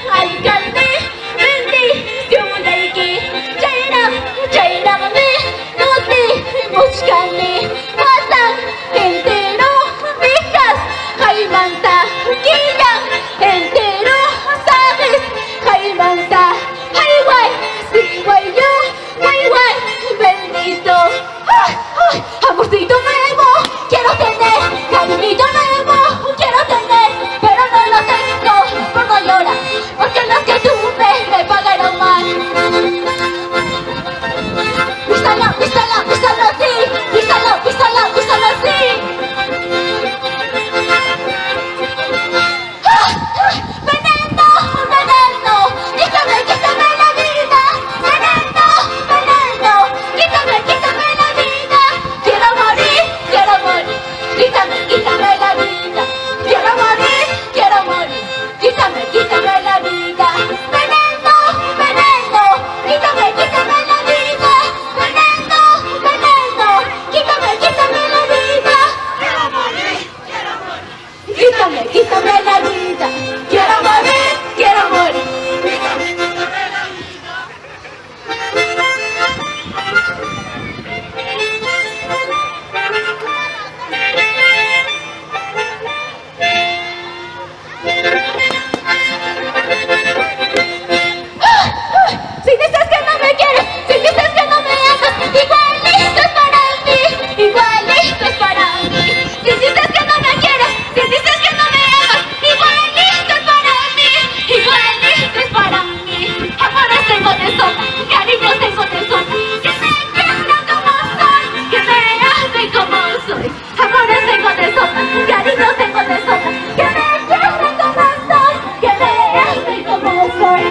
alcalde, bendición leiki, Jairame, Noti, Mushkani, Watan, entero, Mijas, Jaimanta, Killan, entero, Sabes, Jaimanta, Highway, Seaway, Highway, bendito, amorcito nuevo, quiero tener, cariñito nuevo, quiero tener, pero no lo tengo, por no llorar, porque los que tuve me pagaron mal. Vístalo así, vístalo así. Veneno, quítame la vida. Veneno, quítame la vida. Quiero morir, quítame la vida. Quiero morir, quítame la vida. Veneno, quítame la vida. Veneno, quítame la vida. Quítame la vida. Quiero morir. Si dices que no me quieres, si dices que no me amas, igualito es para mí, igualito es para mí. Si dices que no me quieres, si dices que no me amas, igualito es para mí, igualito es para mí. Amores tengo de sobra, cariños tengo de sobra, que me quieran como soy, que me amen como soy. Amores tengo de sobra, cariños tengo de sobra, que me quieran como soy, que me amen como soy.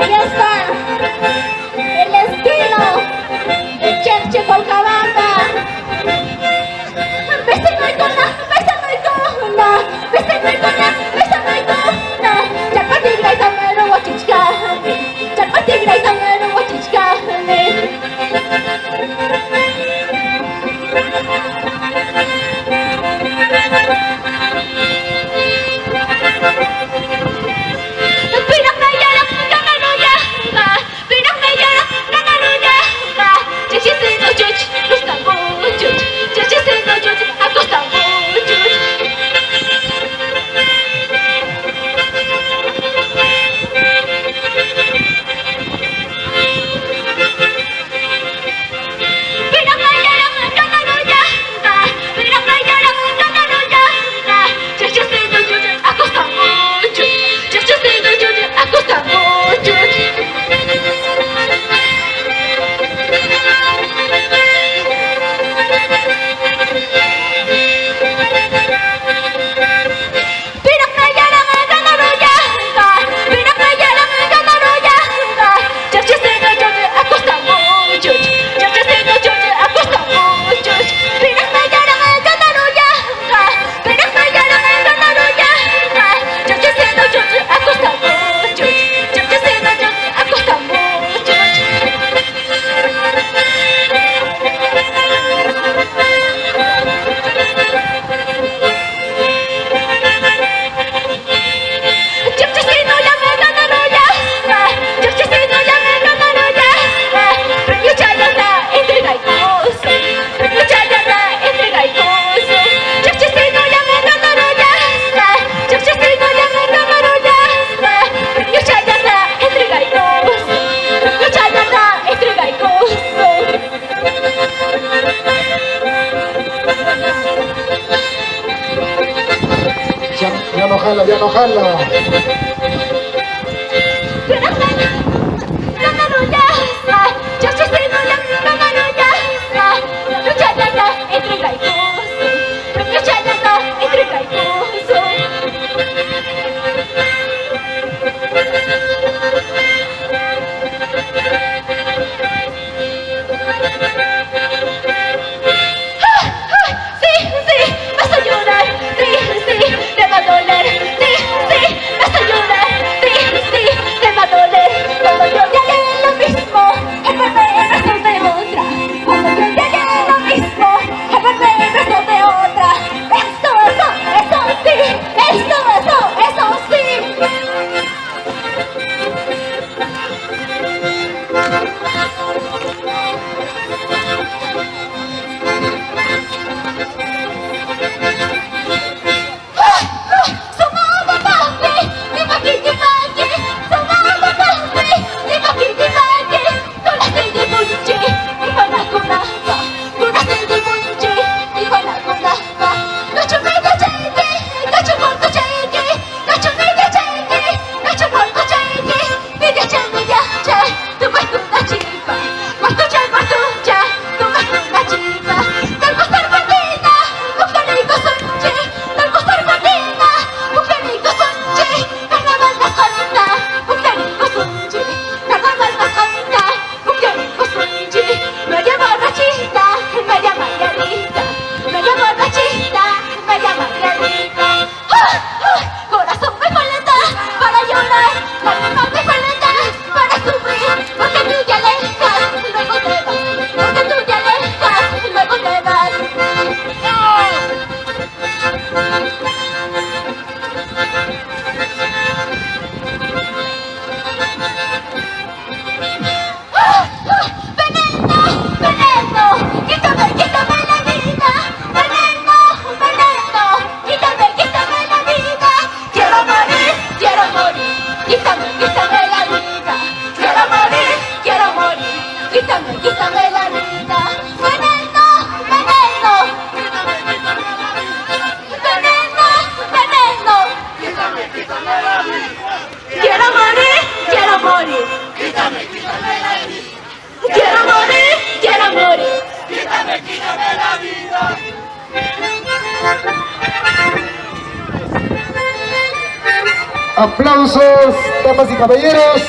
Ahí está el estilo de Cherche Colcabamba. Bésame icona, chapati graitamero wachichkani, jala, ya no jala. Aplausos, damas y caballeros,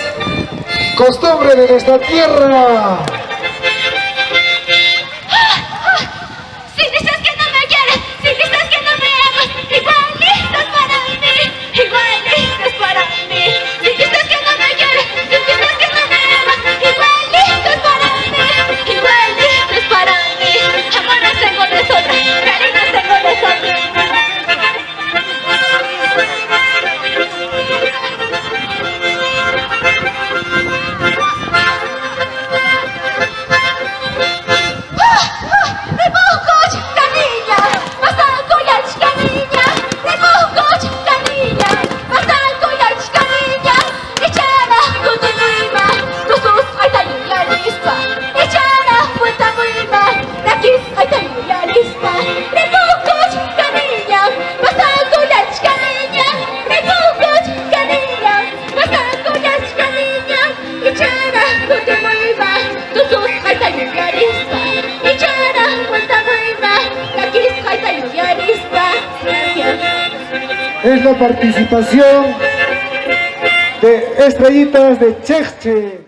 costumbre de nuestra tierra. Si dices que no me quieres, si dices que no me amas, igualito es para mí, igualito es para mí. Si dices que no me quieres, si dices que no me amas, igualito es para mí, igualito es para mí. Amores tengo de sobra, cariños tengo de sobra. Es la participación de Estrellitas de Chechche.